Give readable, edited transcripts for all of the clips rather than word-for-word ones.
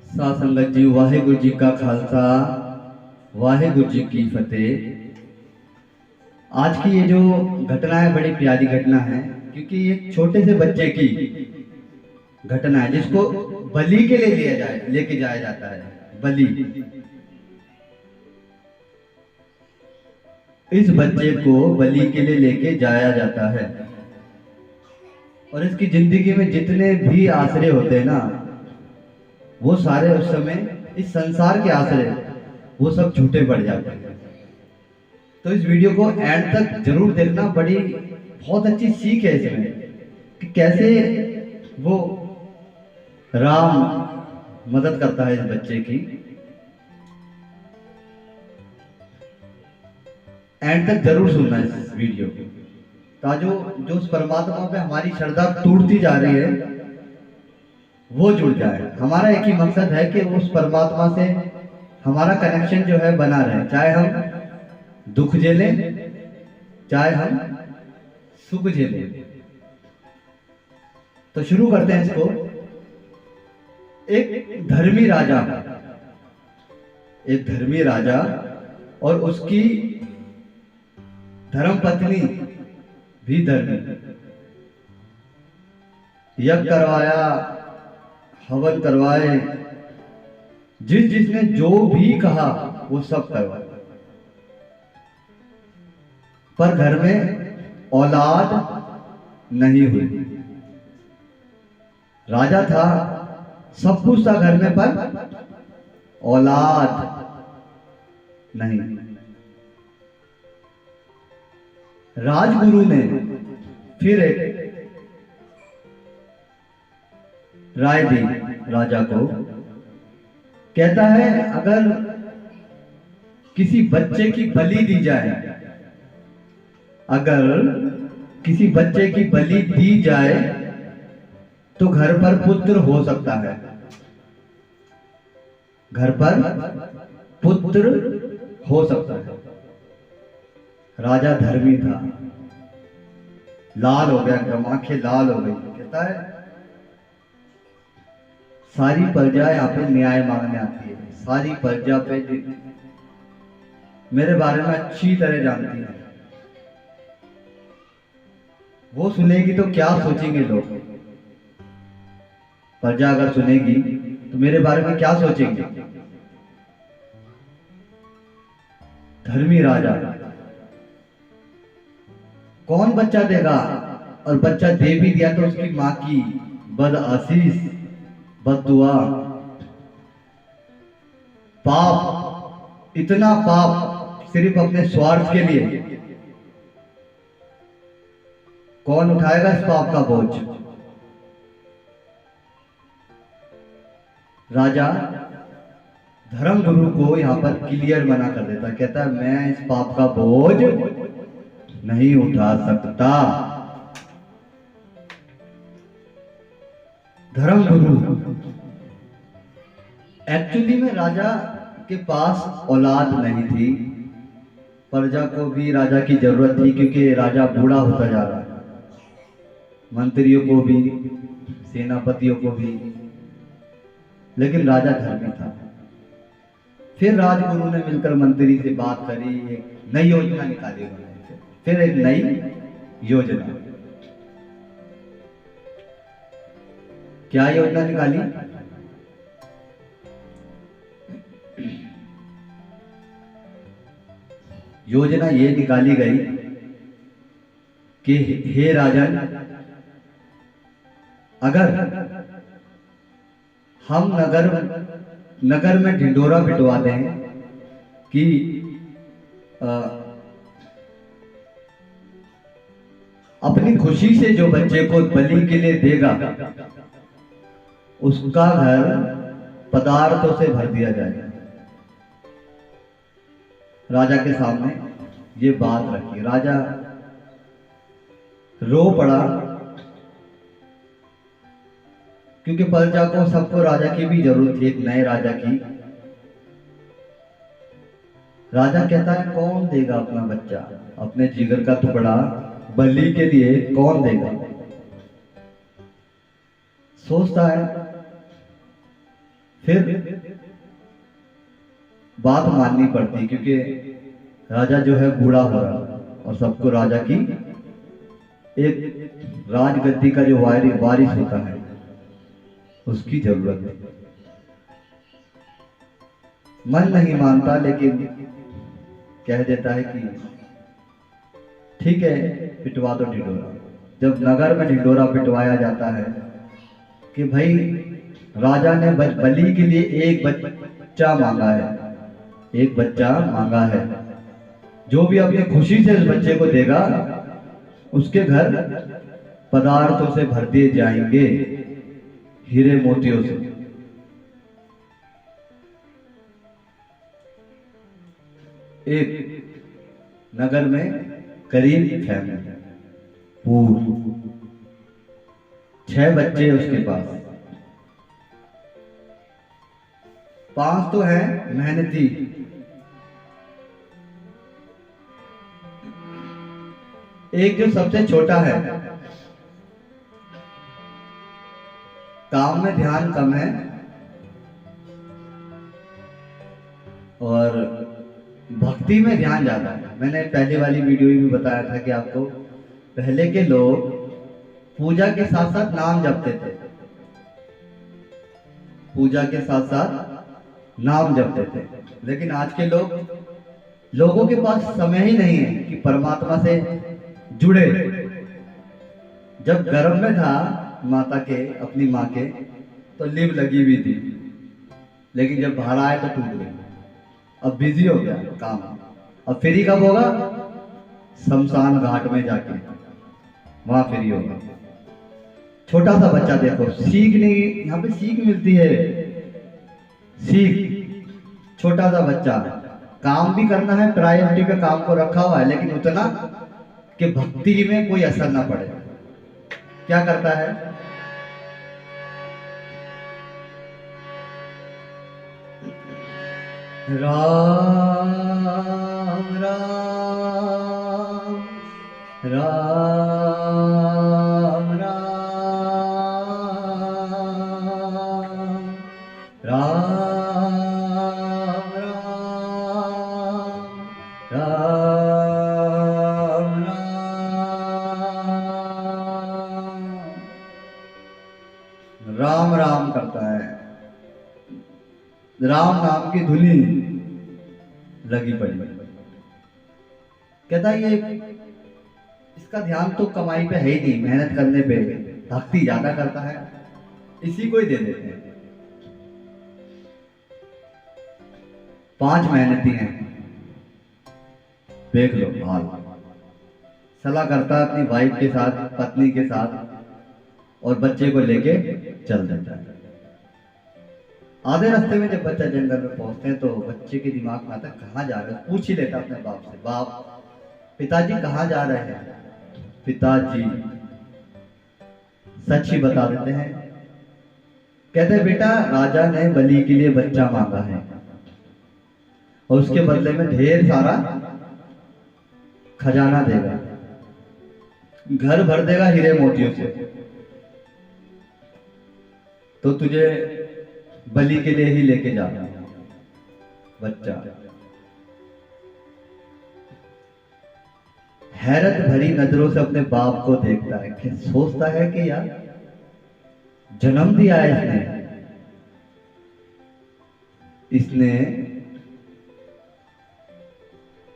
साध संगत जी, वाहेगुरु जी का खालसा, वाहेगुरु जी की फतेह। आज की ये जो घटना है बड़ी प्यारी घटना है, क्योंकि एक छोटे से बच्चे की घटना है जिसको बलि के लिए लेके जाया जाता है। बलि, इस बच्चे को बलि के लिए लेके जाया जाता है। और इसकी जिंदगी में जितने भी आसरे होते हैं ना, वो सारे उस समय इस संसार के आसरे वो सब झूठे पड़ जाते हैं। तो इस वीडियो को एंड तक जरूर देखना, बहुत अच्छी सीख है इसमें कि कैसे वो राम मदद करता है इस बच्चे की। एंड तक जरूर सुनना इस वीडियो को, ताजो जो उस परमात्मा पे हमारी श्रद्धा टूटती जा रही है वो जुड़ जाए। हमारा एक ही मकसद है कि उस परमात्मा से हमारा कनेक्शन जो है बना रहे, चाहे हम दुख झेलें चाहे हम सुख झेलें। तो शुरू करते हैं इसको। एक धर्मी राजा और उसकी धर्मपत्नी भी धर्मी। यज्ञ करवाया, हवन करवाए, जिसने जो भी कहा वो सब करवाया, पर घर में औलाद नहीं हुई। राजा था, सब कुछ था घर में, पर औलाद नहीं। राजगुरु ने फिर एक राय दी राजा को। कहता है अगर किसी बच्चे की बलि दी जाए, अगर किसी बच्चे की बलि दी जाए तो घर पर पुत्र हो सकता है, घर पर पुत्र हो सकता है। राजा धर्मी था, लाल हो गया, एकदम आंखें लाल हो गई। कहता है सारी प्रजा यहाँ पे न्याय मांगने आती है, सारी प्रजा पे मेरे बारे में अच्छी तरह जानती है। वो सुनेगी तो क्या सोचेंगे लोग? प्रजा अगर सुनेगी तो मेरे बारे में क्या सोचेंगे? धर्मी राजा कौन बच्चा देगा? और बच्चा दे भी दिया तो उसकी मां की बद आशीष, बददुआ, पाप, इतना पाप सिर्फ अपने स्वार्थ के लिए। कौन उठाएगा इस पाप का बोझ? राजा धर्म गुरु को यहां पर क्लियर मना कर देता, कहता है मैं इस पाप का बोझ नहीं उठा सकता। धर्म गुरु एक्चुअली में राजा के पास औलाद नहीं थी। प्रजा को भी राजा की जरूरत थी, क्योंकि राजा बूढ़ा होता जा रहा है, मंत्रियों को भी, सेनापतियों को भी। लेकिन राजा धर्मी था। फिर राजगुरु ने मिलकर मंत्री से बात करी, एक नई योजना निकाली उन्होंने। फिर एक नई योजना, क्या योजना निकाली? योजना ये निकाली गई कि हे राजन, अगर हम नगर में ढिंडोरा पिटवा दें कि अपनी खुशी से जो बच्चे को बलि के लिए देगा उसका घर पदार्थों से भर दिया जाएगा। राजा के सामने ये बात रखी। राजा रो पड़ा, क्योंकि प्रजा को, सबको राजा की भी जरूरत थी, एक नए राजा की। राजा कहता है कौन देगा अपना बच्चा, अपने जिगर का टुकड़ा बलि के लिए कौन देगा? सोचता है फिर बात माननी पड़ती, क्योंकि राजा जो है बूढ़ा हो रहा और सबको राजा की एक राजगद्दी का जो वारिस होता है उसकी जरूरत है। मन नहीं मानता, लेकिन कह देता है कि ठीक है पिटवा दो ढिंढोरा। जब नगर में ढिंढोरा पिटवाया जाता है कि भाई राजा ने बलि के लिए एक बच्चा मांगा है, एक बच्चा मांगा है, जो भी अपनी खुशी से इस बच्चे को देगा उसके घर पदार्थों से भर दिए जाएंगे, हीरे मोतियों से। एक नगर में गरीब फैमिली, पूर 6 बच्चे उसके पास, 5 तो हैं मेहनती, एक जो सबसे छोटा है, काम में ध्यान कम है और भक्ति में ध्यान ज्यादा है। मैंने पहले वाली वीडियो में बताया था कि आपको पहले के लोग पूजा के साथ साथ नाम जपते थे, पूजा के साथ साथ नाम जपते थे। लेकिन आज के लोगों के पास समय ही नहीं है कि परमात्मा से जुड़े। जब गर्भ में था माता के, अपनी माँ के, तो लिव लगी हुई थी, लेकिन जब बाहर आए तो टूट गई। अब बिजी हो गया काम, अब फ्री कब होगा? शमशान घाट में जाके वहां फ्री होगा। छोटा सा बच्चा देखो, सीखने यहाँ पे सीख मिलती है, सीख। छोटा सा बच्चा, काम भी करना है, प्रायोरिटी पे काम को रखा हुआ है, लेकिन उतना कि भक्ति में कोई असर ना पड़े। क्या करता है? राम राम राम राम राम राम राम राम करता है। राम नाम की धुनी लगी पड़ी। कहता है ये इसका ध्यान तो कमाई पे है ही नहीं, मेहनत करने पे, भक्ति ज्यादा करता है, इसी को ही दे देते हैं। 5 मेहनती हैं, देख लो हाल। सलाह करता है अपनी वाइफ के साथ, पत्नी के साथ, और बच्चे को लेके चल देता है। आधे रास्ते में जब बच्चा जंगल में पहुंचते हैं तो बच्चे के दिमाग में आता है कहाँ जा रहे हैं। पूछ ही लेता अपने बाप से, बाप पिताजी कहाँ जा रहे हैं? पिताजी सच ही बता देते हैं। कहते हैं बेटा राजा ने बलि के लिए बच्चा मांगा है और उसके बदले में ढेर सारा खजाना देगा, घर भर देगा हीरे मोतियों से, तो तुझे बलि के लिए ही लेके जाना। बच्चा हैरत भरी नजरों से अपने बाप को देखता है, कि सोचता है कि यार जन्म दिया है इसने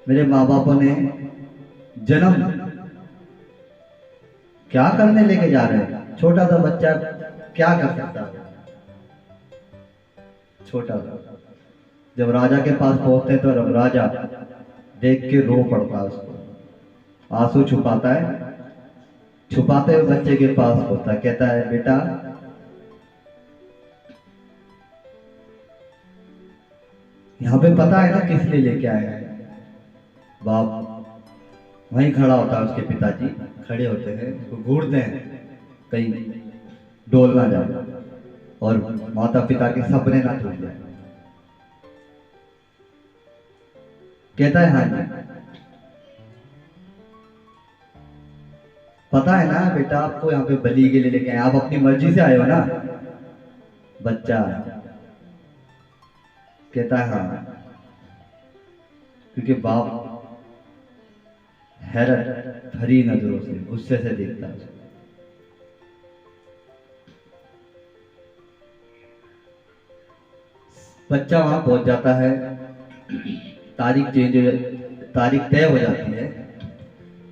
मेरे माँ बापों ने जन्म क्या करने लेके जा रहे हैं? छोटा सा बच्चा क्या कर सकता है? छोटा सा जब राजा के पास पहुंचते तो राजा देख के रो पड़ता है, उसको आंसू छुपाता है, छुपाते हुए बच्चे के पास होता, कहता है बेटा यहाँ पे पता है ना किस लिए लेके आए हैं? बाप वहीं खड़ा होता है, उसके पिताजी खड़े होते हैं, उसको घूरते हैं कहीं डोल ना जाए और माता पिता के सपने ना टूट जाए। कहता है हाँ जी, पता है ना बेटा आपको यहाँ पे बलि के लिए लेके आए, आप अपनी मर्जी से आए हो ना? बच्चा कहता है हाँ, क्योंकि बाप हैरत भरी नजरों से गुस्से से देखता है। बच्चा वहां पहुंच जाता है, तारीख तय हो जाती है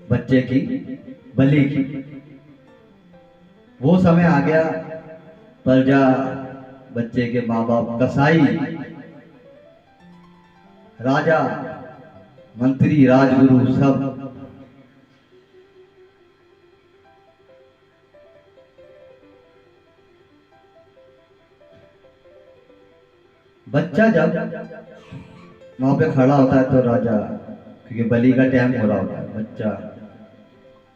बच्चे की बलि की। वो समय आ गया, प्रजा, बच्चे के माँ बाप, कसाई, राजा, मंत्री, राजगुरु सब बच्चा जब वहां पे खड़ा होता है तो राजा, क्योंकि बलि का टाइम हो रहा होता है, बच्चा,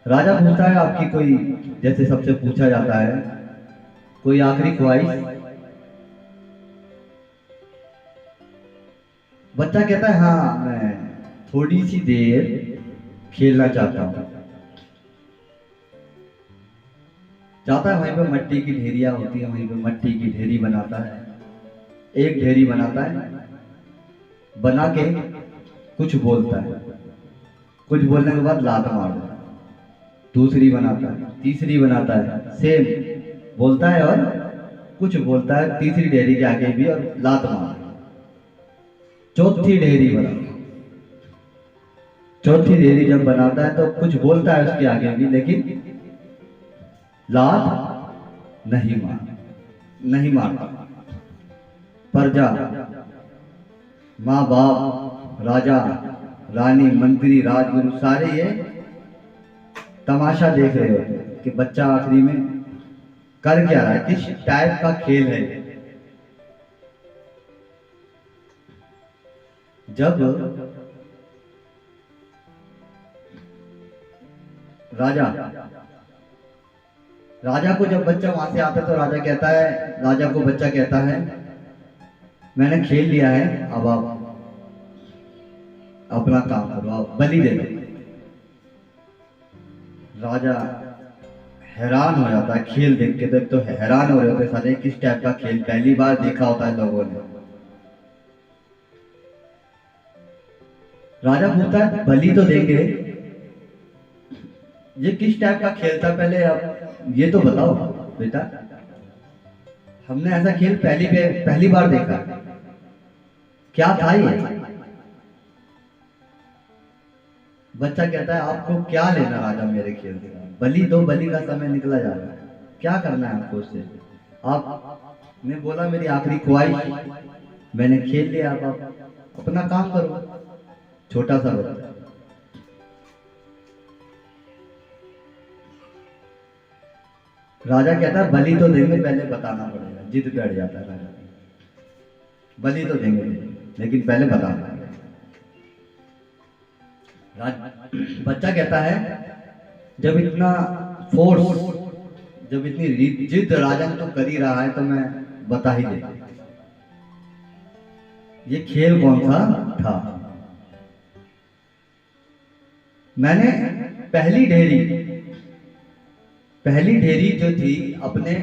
राजा पूछता है आपकी कोई, जैसे सबसे पूछा जाता है, कोई आखिरी ख्वाहिश? बच्चा कहता है हाँ, मैं थोड़ी सी देर खेलना चाहता हूं। जाता है, वहीं पे मट्टी की ढेरियां होती है, वहीं पे मट्टी की ढेरी बनाता है, एक ढेरी बनाता है, बना के कुछ बोलता है, कुछ बोलने के बाद लात मारता है, दूसरी बनाता है, तीसरी बनाता है, सेम बोलता है और कुछ बोलता है, तीसरी ढेरी के आगे भी और लात मारता है, चौथी ढेरी बनाता है। चौथी ढेरी जब बनाता है तो कुछ बोलता है उसके आगे भी, लेकिन लात नहीं मारता। प्रजा, माँ बाप, राजा, रानी, मंत्री, राजगुरु सारे ये तमाशा देख रहे होते हैं कि बच्चा आखिरी में कर क्या रहा है, किस टाइप का खेल है। जब राजा को जब बच्चा वहां से आता है तो राजा को बच्चा कहता है मैंने खेल लिया है, अब आप अपना काम करो, आप बलि दे दो। राजा हैरान हो जाता है खेल देख के, तो हैरान हो रहे होते सारे, किस टाइप का खेल, पहली बार देखा होता है लोगों ने। राजा पूछता है बलि तो देंगे, ये किस टाइप का खेल था, पहले आप ये तो बताओ बेटा, हमने ऐसा खेल पहली बार देखा, क्या था ये? बच्चा कहता है आपको क्या लेना राजा मेरे खेल से, बलि दो, बलि का समय निकला जा रहा है, क्या करना है आपको उससे? आपने बोला मेरी आखिरी ख्वाहिश, मैंने खेल लिया, आप अपना काम करो। छोटा सा बच्चा। राजा कहता है बलि तो देंगे, पहले बताना पड़ेगा, जिद पे अड़ जाता है राजा, बलि तो देंगे लेकिन पहले बताना। बच्चा कहता है जब इतना फोर्स, जब इतनी जिद राजा तो कर ही रहा है तो मैं बता ही दे, ये खेल कौन सा था। मैंने पहली ढेरी जो थी अपने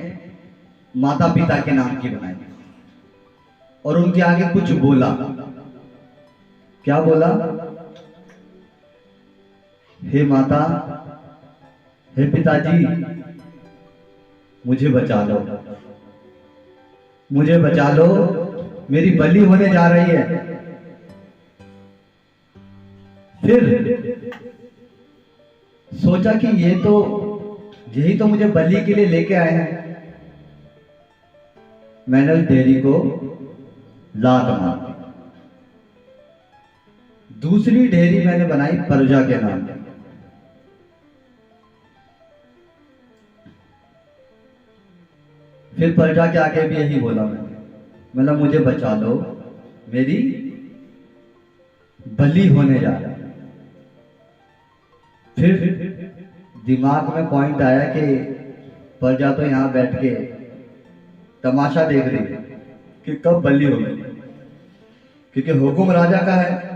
माता पिता के नाम की बनाई और उनके आगे कुछ बोला। क्या बोला? हे माता, हे पिताजी, मुझे बचा लो, मुझे बचा लो, मेरी बलि होने जा रही है। फिर सोचा कि यही तो मुझे बलि के लिए लेके आए हैं। मैंने उस ढेरी को लात मार दी। दूसरी ढेरी मैंने बनाई प्रजा के नाम पे। फिर प्रजा के आगे भी यही बोला मैंने, मतलब मुझे बचा लो, मेरी बलि होने जा रहा है। फिर दिमाग में पॉइंट आया कि प्रजा तो यहां बैठ के तमाशा देख रही है कि कब बलि होगी, क्योंकि हुक्म राजा का है।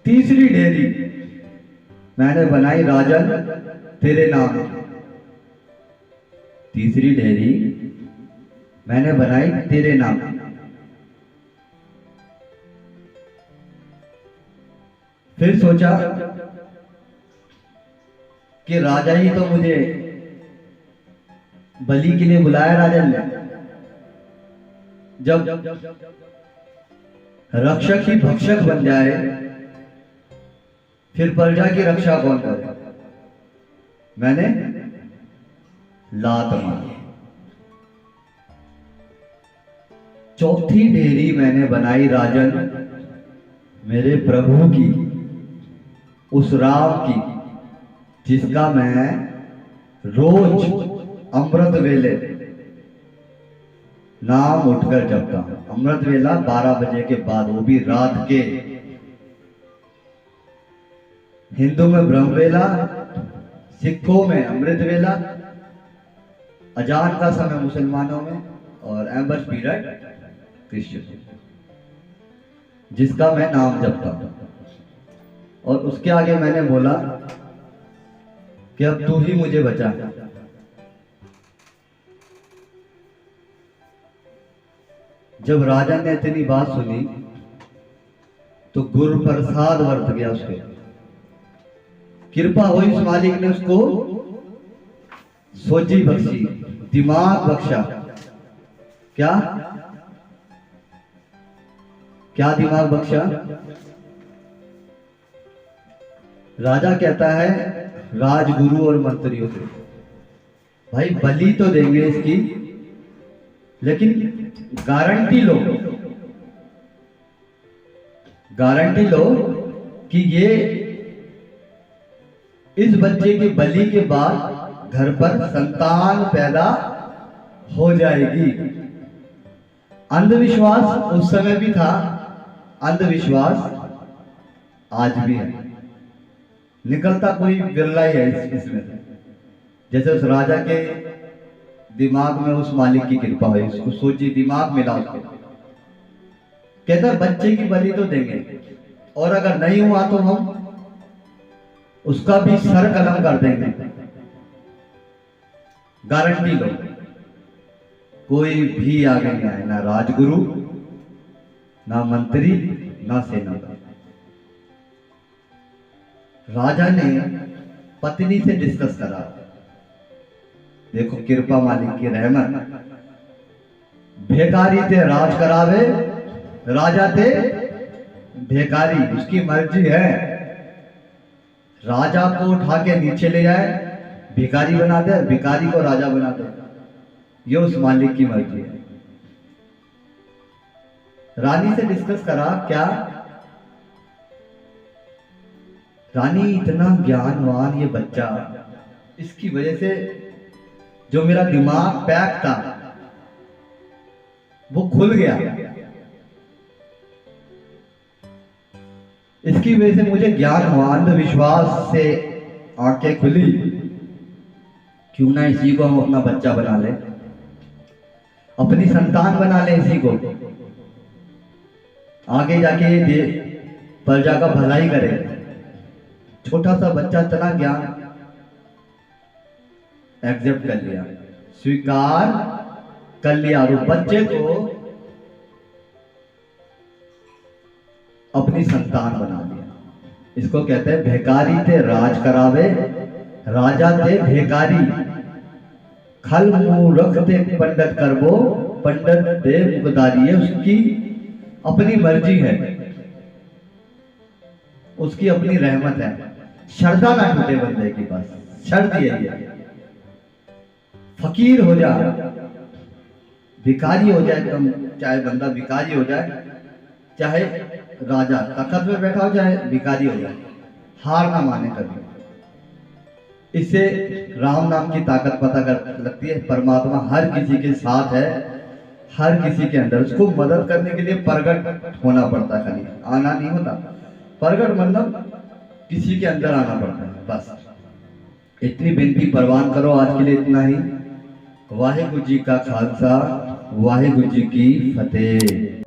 तीसरी ढेरी मैंने बनाई राजन तेरे नाम की। तीसरी ढेरी मैंने बनाई तेरे नाम। फिर सोचा कि राजा ही तो मुझे बलि के लिए बुलाया राजन ने। जब रक्षक ही भक्षक बन जाए फिर प्रजा की रक्षा कौन करे। मैंने लात मारी। चौथी डेरी मैंने बनाई राजन मेरे प्रभु की, उस राम की जिसका मैं रोज अमृत वेले नाम उठकर जपता हूं। अमृत वेला 12 बजे के बाद, वो भी रात के। हिंदू में ब्रह्म वेला, सिखों में अमृत वेला, अजान का समय मुसलमानों में, और एम्बर्स पीरियड क्रिश्चियन, जिसका मैं नाम जपता हूं। और उसके आगे मैंने बोला कि अब तू ही मुझे बचा। जब राजा ने इतनी बात सुनी तो गुरु प्रसाद वर्त गया, उसके कृपा हुई। उस मालिक ने उसको सोची बख्शी, दिमाग बख्शा। क्या क्या दिमाग बख्शा? राजा कहता है राजगुरु और मंत्रियों से, भाई बलि तो देंगे इसकी, लेकिन गारंटी लो, गारंटी लो कि ये इस बच्चे के बलि के बाद घर पर संतान पैदा हो जाएगी। अंधविश्वास उस समय भी था, अंधविश्वास आज भी है। निकलता कोई बिरला ही है इसमें से। जैसे उस राजा के दिमाग में उस मालिक की कृपा हुई, उसको सोची, दिमाग मिला उसको। कहता बच्चे की बलि तो देंगे, और अगर नहीं हुआ तो हम उसका भी सर कलम कर देंगे। गारंटी लो, कोई भी आगे नहीं आए, ना राजगुरु, ना मंत्री, ना सेना। राजा ने पत्नी से डिस्कस करा। देखो कृपा मालिक की रहमत। भिखारी थे राज करावे, राजा थे भिखारी, उसकी मर्जी है। राजा को उठा के नीचे ले जाए, भिखारी बना दे, भिखारी को राजा बना दे, ये उस मालिक की मर्जी है। रानी से डिस्कस करा, क्या रानी इतना ज्ञानवान ये बच्चा, इसकी वजह से जो मेरा दिमाग पैक था वो खुल गया, इसकी वजह से मुझे ज्ञान हुआ, अंधविश्वास से आंखें खुली। क्यों ना इसी को हम अपना बच्चा बना ले, अपनी संतान बना ले इसी को, आगे जाके ये प्रजा का भलाई करे। छोटा सा बच्चा इतना ज्ञान एक्सेप्ट कर लिया, स्वीकार कर लिया, और बच्चे को अपनी संतान बना लिया। इसको कहते हैं भिखारी थे राज करावे, राजा थे भिखारी। खल मूरख थे पंडित करबो, पंडित दे मुकदारी। है उसकी अपनी मर्जी है, उसकी अपनी रहमत है। श्रद्धा ना टूटे बंदे के पास, शर्त यही है, फकीर हो जाए, भिखारी हो जाए, तुम चाहे बंदा भिखारी हो जाए, चाहे राजा तख्त में बैठा हो, चाहे भिखारी हो जाए, हार ना माने कभी। इससे राम नाम की ताकत पता कर लगती है। परमात्मा हर किसी के साथ है, हर किसी के अंदर। उसको मदद करने के लिए प्रगट होना पड़ता है, खाली आना नहीं होता। प्रगट मतलब किसी के अंदर आना पड़ता है, बस। इतनी विनती परवान करो, आज के लिए इतना ही। वाहिगुरु जी का खालसा, वाहिगुरु जी की फतेह।